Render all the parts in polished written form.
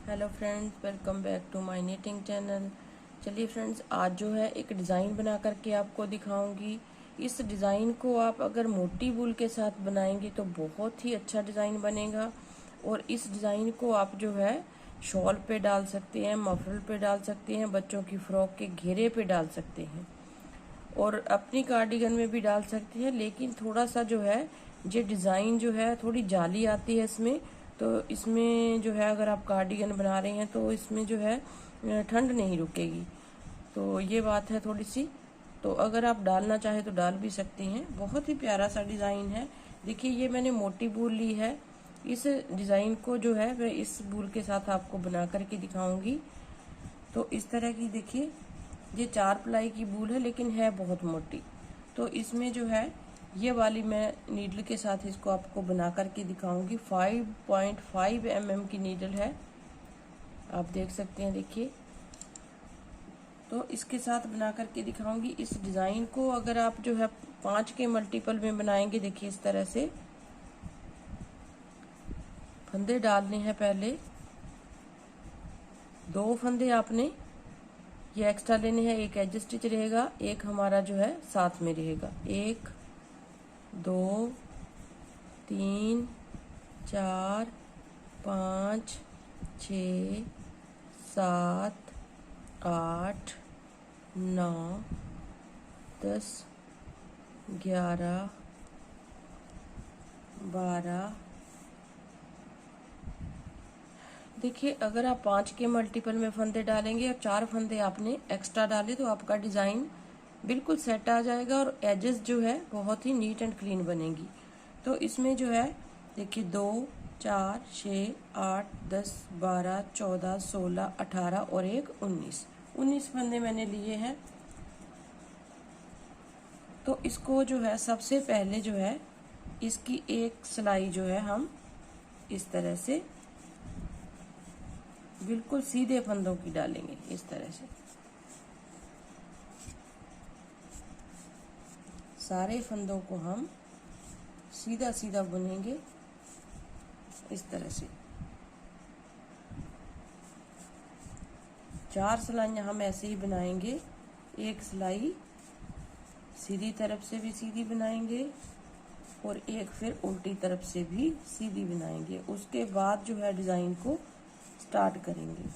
Hello friends, welcome back to my knitting channel. चलिए friends, आज जो है एक डिज़ाइन बना करके आपको दिखाऊंगी। इस डिज़ाइन को आप अगर मोटी वूल के साथ बनाएंगे तो बहुत ही अच्छा डिज़ाइन बनेगा। और इस डिज़ाइन को आप जो है शॉल पे डाल सकते हैं, मफरल पे डाल सकते हैं, बच्चों की फ्रॉक के घेरे पे डाल सकते हैं और अपनी कार्डिगन में भी डाल सकते हैं। लेकिन थोड़ा सा जो है ये डिज़ाइन जो है थोड़ी जाली आती है इसमें, तो इसमें जो है अगर आप कार्डिगन बना रहे हैं तो इसमें जो है ठंड नहीं रुकेगी। तो ये बात है थोड़ी सी। तो अगर आप डालना चाहे तो डाल भी सकते हैं। बहुत ही प्यारा सा डिज़ाइन है। देखिए, ये मैंने मोटी वूल ली है। इस डिज़ाइन को जो है मैं इस वूल के साथ आपको बना करके दिखाऊंगी। तो इस तरह की देखिए, ये 4 प्लाई की वूल है लेकिन है बहुत मोटी। तो इसमें जो है ये वाली मैं नीडल के साथ इसको आपको बना करके दिखाऊंगी। 5.5 mm की नीडल है, आप देख सकते हैं। देखिए, तो इसके साथ बना करके दिखाऊंगी। इस डिज़ाइन को अगर आप जो है 5 के मल्टीपल में बनाएंगे, देखिए इस तरह से फंदे डालने हैं। पहले 2 फंदे आपने ये एक्स्ट्रा लेने हैं। एक एज स्टिच रहेगा, एक हमारा जो है साथ में रहेगा। 1 2 3 4 5 6 7 8 9 10 11 12। देखिए, अगर आप 5 के मल्टीपल में फंदे डालेंगे और 4 फंदे आपने एक्स्ट्रा डाले तो आपका डिज़ाइन बिल्कुल सेट आ जाएगा और एजेस जो है बहुत ही नीट एंड क्लीन बनेगी। तो इसमें जो है देखिए 2 4 6 8 10 12 14 16 18 और एक 19 फंदे मैंने लिए हैं। तो इसको जो है सबसे पहले जो है इसकी एक सिलाई जो है हम इस तरह से बिल्कुल सीधे फंदों की डालेंगे। इस तरह से सारे फंदों को हम सीधा सीधा बुनेंगे इस तरह से। 4 सिलाइयाँ हम ऐसे ही बनाएंगे। एक सिलाई सीधी तरफ से भी सीधी बनाएंगे और एक फिर उल्टी तरफ से भी सीधी बनाएंगे। उसके बाद जो है डिज़ाइन को स्टार्ट करेंगे।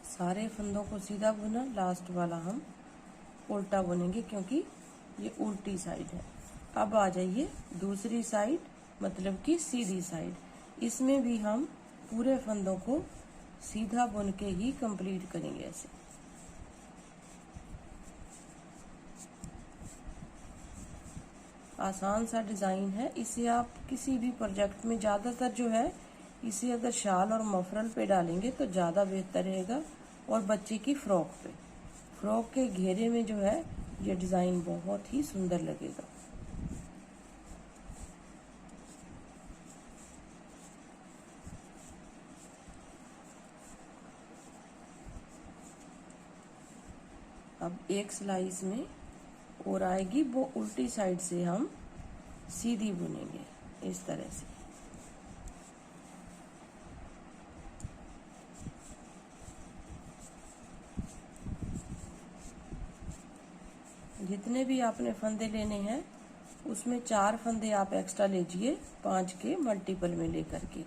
सारे फंदों को सीधा बुना, लास्ट वाला हम उल्टा बुनेंगे क्योंकि ये उल्टी साइड है। अब आ जाइए दूसरी साइड, मतलब कि सीधी साइड। इसमें भी हम पूरे फंदों को सीधा बुन के ही कंप्लीट करेंगे। ऐसे आसान सा डिज़ाइन है। इसे आप किसी भी प्रोजेक्ट में, ज़्यादातर जो है इसे अगर शाल और मफरल पे डालेंगे तो ज़्यादा बेहतर रहेगा। और बच्चे की फ्रॉक पे, फ्रॉक के घेरे में जो है ये डिज़ाइन बहुत ही सुंदर लगेगा। अब एक सिलाई इसमें और आएगी, वो उल्टी साइड से हम सीधी बुनेंगे इस तरह से। जितने भी आपने फंदे लेने हैं उसमें 4 फंदे आप एक्स्ट्रा लीजिए 5 के मल्टीपल में लेकर के।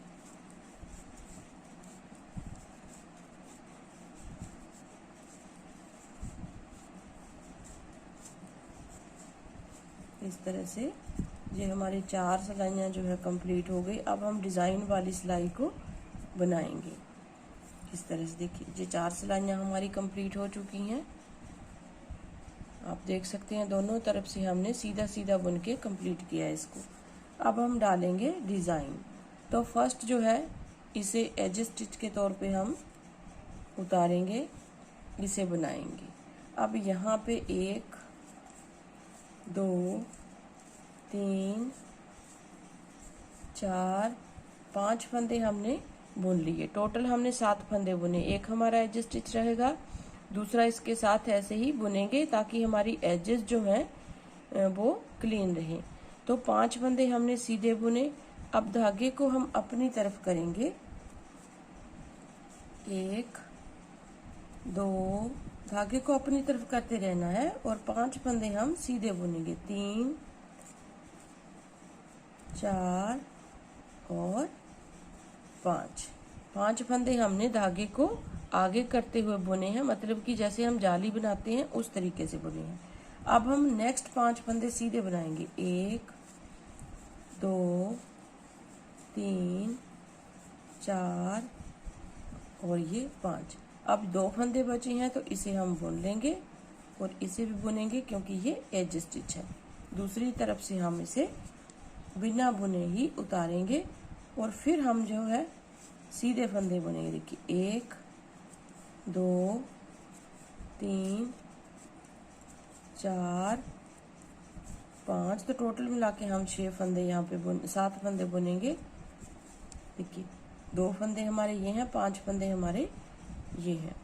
इस तरह से ये हमारी 4 सिलाइयाँ जो है कंप्लीट हो गई। अब हम डिज़ाइन वाली सिलाई को बनाएंगे इस तरह से। देखिए, ये 4 सिलाइयाँ हमारी कंप्लीट हो चुकी हैं। आप देख सकते हैं दोनों तरफ से हमने सीधा सीधा बुन के कंप्लीट किया है इसको। अब हम डालेंगे डिज़ाइन। तो फर्स्ट जो है इसे एज स्टिच के तौर पे हम उतारेंगे, इसे बनाएंगे। अब यहाँ पे 1 2 3 4 5 फंदे हमने बुन लिए। टोटल हमने 7 फंदे बुने। एक हमारा एज स्टिच रहेगा, दूसरा इसके साथ ऐसे ही बुनेंगे ताकि हमारी एजेस जो हैं वो क्लीन रहें। तो 5 फंदे हमने सीधे बुने, अब धागे को हम अपनी तरफ करेंगे, 1 2, धागे को अपनी तरफ करते रहना है और 5 फंदे हम सीधे बुनेंगे, 3 4 और 5 फंदे हमने धागे को आगे करते हुए बुने हैं, मतलब कि जैसे हम जाली बनाते हैं उस तरीके से बुने हैं। अब हम नेक्स्ट 5 फंदे सीधे बनाएंगे, 1 2 3 4 और ये 5। अब 2 फंदे बचे हैं तो इसे हम बुन लेंगे और इसे भी बुनेंगे क्योंकि ये एज स्टिच है। दूसरी तरफ से हम इसे बिना बुने ही उतारेंगे और फिर हम जो है सीधे फंदे बुनेंगे। देखिए 1 2 3 4 5, तो टोटल मिला के हम 6 फंदे यहाँ पे 7 फंदे बुनेंगे। देखिए 2 फंदे हमारे ये हैं, 5 फंदे हमारे ये हैं।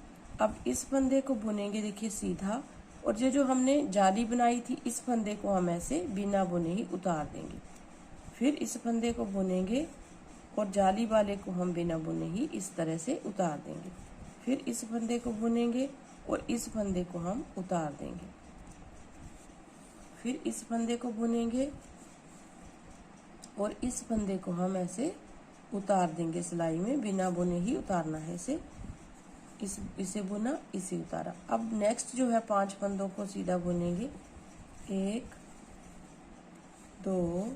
अब इस फंदे को बुनेंगे, देखिए सीधा, और जो हमने जाली बनाई थी इस फंदे को हम ऐसे बिना बुने ही उतार देंगे। फिर इस फंदे को बुनेंगे और जाली वाले को हम बिना बुने ही इस तरह से उतार देंगे। फिर इस फंदे को बुनेंगे और इस फंदे को हम उतार देंगे। फिर इस फंदे को बुनेंगे और इस फंदे को हम ऐसे उतार देंगे सिलाई में, बिना बुने ही उतारना है इसे। इसे बुना, इसे उतारा। अब नेक्स्ट जो है 5 फंदों को सीधा बुनेंगे, 1 2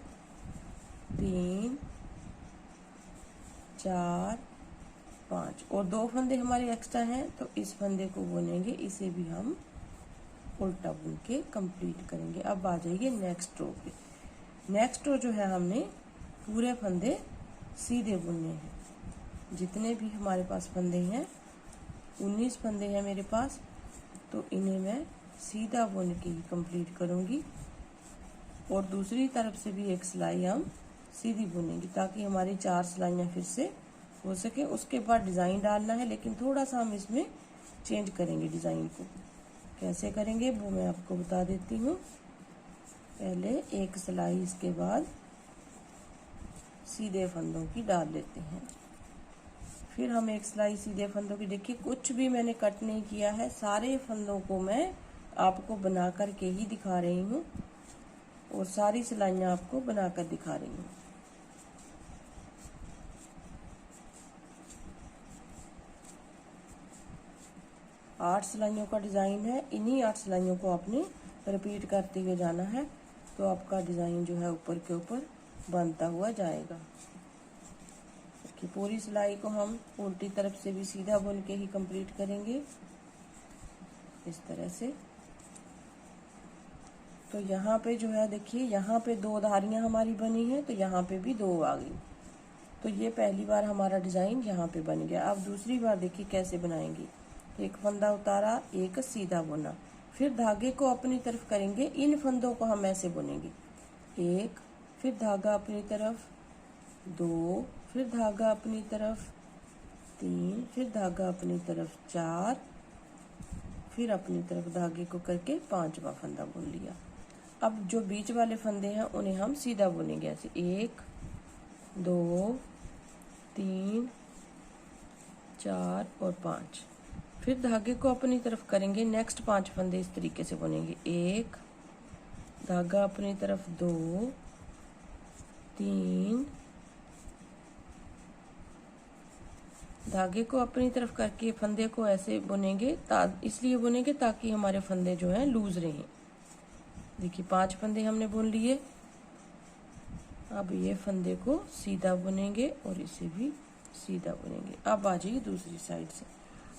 3 4 5 और 2 फंदे हमारे एक्स्ट्रा हैं तो इस फंदे को बुनेंगे, इसे भी हम उल्टा बुन के कंप्लीट करेंगे। अब आ जाइए नेक्स्ट रो पे। नेक्स्ट रो जो है हमने पूरे फंदे सीधे बुनने हैं। जितने भी हमारे पास फंदे हैं, 19 फंदे हैं मेरे पास, तो इन्हें मैं सीधा बुन के ही कंप्लीट करूंगी और दूसरी तरफ से भी एक सिलाई हम सीधी बुनेंगे ताकि हमारी 4 सिलाइयाँ फिर से हो सके। उसके बाद डिज़ाइन डालना है, लेकिन थोड़ा सा हम इसमें चेंज करेंगे डिज़ाइन को। कैसे करेंगे वो मैं आपको बता देती हूँ। पहले एक सिलाई इसके बाद सीधे फंदों की डाल लेते हैं, फिर हम एक सिलाई सीधे फंदों की। देखिए कुछ भी मैंने कट नहीं किया है, सारे फंदों को मैं आपको बना कर के ही दिखा रही हूँ और सारी सिलाइयाँ आपको बनाकर दिखा रही हूँ। आठ सिलाइयों का डिज़ाइन है, इन्हीं 8 सिलाइयों को आपने रिपीट करते हुए जाना है तो आपका डिज़ाइन जो है ऊपर के ऊपर बनता हुआ जाएगा। कि पूरी सिलाई को हम उल्टी तरफ से भी सीधा बुन के ही कंप्लीट करेंगे इस तरह से। तो यहाँ पे जो है देखिए, यहाँ पे 2 धारियाँ हमारी बनी हैं तो यहाँ पे भी 2 आ गई। तो ये पहली बार हमारा डिज़ाइन यहाँ पे बन गया। अब दूसरी बार देखिए कैसे बनाएंगे। एक फंदा उतारा, एक सीधा बुना, फिर धागे को अपनी तरफ करेंगे। इन फंदों को हम ऐसे बुनेंगे, 1, फिर धागा अपनी तरफ, 2, फिर धागा अपनी तरफ, 3, फिर धागा अपनी तरफ, 4, फिर अपनी तरफ धागे को करके 5वां फंदा बुन लिया। अब जो बीच वाले फंदे हैं उन्हें हम सीधा बुनेंगे ऐसे, 1 2 3 4 और 5। फिर धागे को अपनी तरफ करेंगे, नेक्स्ट 5 फंदे इस तरीके से बुनेंगे, 1 धागा अपनी तरफ, 2 3, धागे को अपनी तरफ करके फंदे को ऐसे बुनेंगे, इसलिए बुनेंगे ताकि हमारे फंदे जो हैं लूज रहें। देखिए 5 फंदे हमने बुन लिए। अब ये फंदे को सीधा बुनेंगे और इसे भी सीधा बुनेंगे। अब आ जाइए दूसरी साइड से।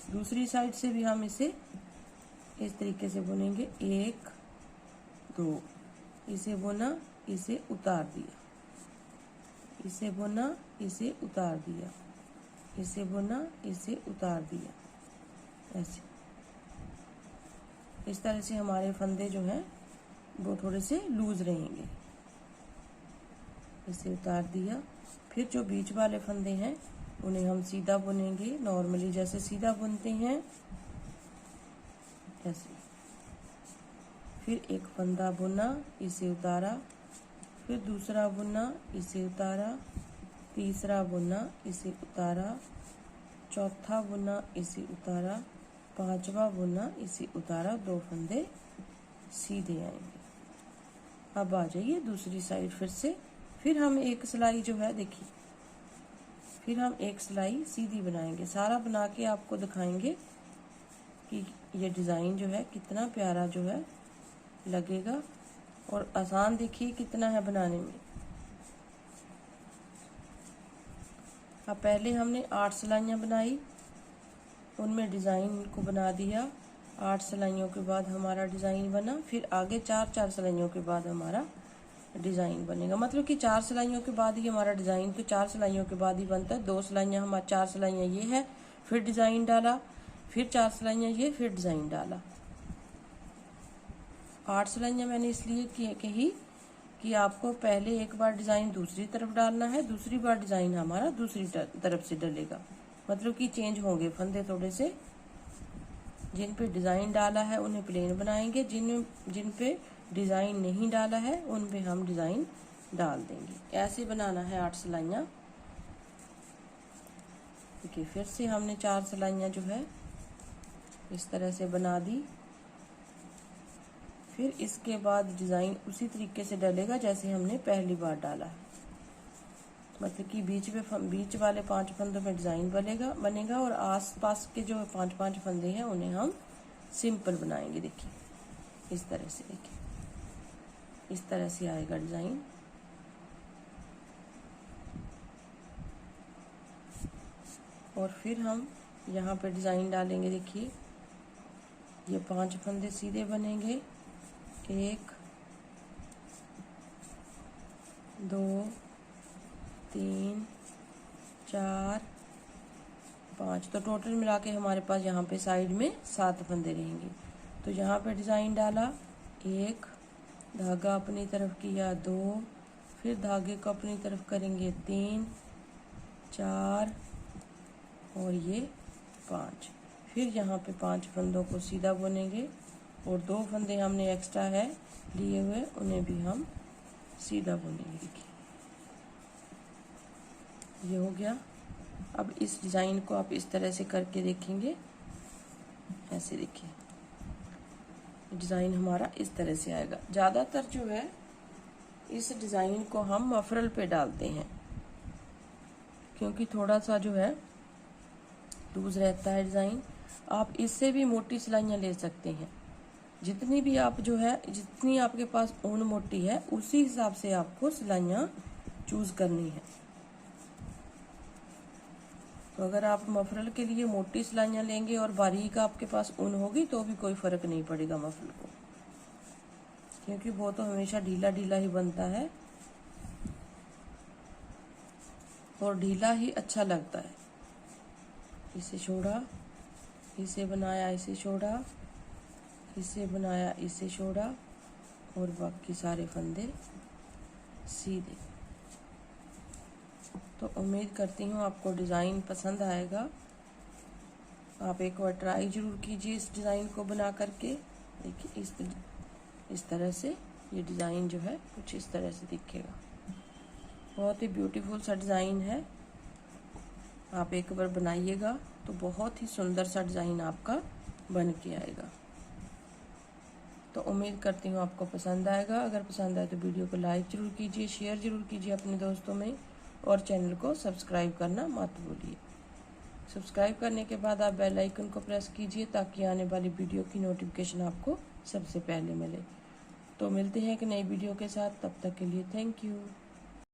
दूसरी साइड से भी हम इसे इस तरीके से बुनेंगे, 1 2, इसे बुना, इसे उतार दिया, इसे बुना, इसे उतार दिया, इसे बुना, इसे उतार दिया। ऐसे इस तरह से हमारे फंदे जो हैं वो थोड़े से लूज रहेंगे। इसे उतार दिया। फिर जो बीच वाले फंदे हैं उन्हें हम सीधा बुनेंगे, नॉर्मली जैसे सीधा बुनते हैं ऐसे। फिर एक फंदा बुना, इसे उतारा, फिर दूसरा बुना, इसे उतारा, तीसरा बुना, इसे उतारा, चौथा बुना, इसे उतारा, पांचवा बुना, इसे उतारा, 2 फंदे सीधे आएंगे। अब आ जाइए दूसरी साइड फिर से, फिर हम एक सिलाई जो है देखिए, फिर हम एक सिलाई सीधी बनाएंगे। सारा बना के आपको दिखाएंगे कि ये डिज़ाइन जो है कितना प्यारा जो है लगेगा, और आसान देखिए कितना है बनाने में। अब पहले हमने 8 सिलाइयाँ बनाई, उनमें डिज़ाइन को बना दिया। 8 सिलाइयों के बाद हमारा डिज़ाइन बना, फिर आगे 4 सिलाइयों के बाद हमारा डिज़ाइन बनेगा। मतलब कि 4 सिलाइयों के बाद ही हमारा डिज़ाइन तो 4 सिलाइयों के बाद ही बनता है। 2 सिलाइयाँ हमारा, 4 सिलाइयाँ ये है, फिर डिज़ाइन डाला, फिर 4 सिलाइयाँ ये, फिर डिज़ाइन डाला। 8 सिलाइयाँ मैंने इसलिए कही कि आपको पहले एक बार डिज़ाइन दूसरी तरफ डालना है, दूसरी बार डिज़ाइन हमारा दूसरी तरफ से डलेगा। मतलब कि चेंज होंगे फंदे थोड़े से। जिन पे डिज़ाइन डाला है उन्हें प्लेन बनाएंगे, जिन पे डिज़ाइन नहीं डाला है उन पे हम डिज़ाइन डाल देंगे। ऐसे बनाना है 8 सिलाइयाँ। देखिए फिर से हमने 4 सिलाइयाँ जो है इस तरह से बना दी। फिर इसके बाद डिज़ाइन उसी तरीके से डलेगा जैसे हमने पहली बार डाला है। मतलब कि बीच वाले 5 फंदों में डिज़ाइन बनेगा और आसपास के जो 5 फंदे हैं उन्हें हम सिंपल बनाएंगे। देखिए इस तरह से, देखिए इस तरह से आएगा डिज़ाइन। और फिर हम यहाँ पे डिज़ाइन डालेंगे। देखिए ये 5 फंदे सीधे बनेंगे, 1 2 3 4 5, तो टोटल मिला के हमारे पास यहाँ पे साइड में 7 फंदे रहेंगे। तो यहाँ पे डिज़ाइन डाला, 1 धागा अपनी तरफ किया, 2 फिर धागे को अपनी तरफ करेंगे, 3 4 और ये 5। फिर यहाँ पे 5 फंदों को सीधा बुनेंगे और 2 फंदे हमने एक्स्ट्रा है लिए हुए उन्हें भी हम सीधा बुनेंगे। देखिए ये हो गया। अब इस डिज़ाइन को आप इस तरह से करके देखेंगे, ऐसे देखिए डिज़ाइन हमारा इस तरह से आएगा। ज़्यादातर जो है इस डिज़ाइन को हम मफरल पे डालते हैं क्योंकि थोड़ा सा जो है लूज रहता है डिज़ाइन। आप इससे भी मोटी सिलाइयाँ ले सकते हैं। जितनी भी आप जो है, जितनी आपके पास ऊन मोटी है उसी हिसाब से आपको सिलाइयाँ चूज़ करनी है। तो अगर आप मफरल के लिए मोटी सिलाइयाँ लेंगे और बारीक आपके पास ऊन होगी तो भी कोई फ़र्क नहीं पड़ेगा मफरल को, क्योंकि वो तो हमेशा ढीला ढीला ही बनता है और ढीला ही अच्छा लगता है। इसे छोड़ा, इसे बनाया, इसे छोड़ा, इसे बनाया, इसे छोड़ा और बाकी सारे फंदे सीधे। तो उम्मीद करती हूँ आपको डिज़ाइन पसंद आएगा। आप एक बार ट्राई ज़रूर कीजिए इस डिज़ाइन को बना करके। देखिए इस तरह से ये डिज़ाइन जो है कुछ इस तरह से दिखेगा। बहुत ही ब्यूटीफुल सा डिज़ाइन है। आप एक बार बनाइएगा तो बहुत ही सुंदर सा डिज़ाइन आपका बन के आएगा। तो उम्मीद करती हूँ आपको पसंद आएगा। अगर पसंद आए तो वीडियो को लाइक ज़रूर कीजिए, शेयर ज़रूर कीजिए अपने दोस्तों में और चैनल को सब्सक्राइब करना मत भूलिए। सब्सक्राइब करने के बाद आप बेल आइकन को प्रेस कीजिए ताकि आने वाली वीडियो की नोटिफिकेशन आपको सबसे पहले मिले। तो मिलते हैं एक नई वीडियो के साथ, तब तक के लिए थैंक यू।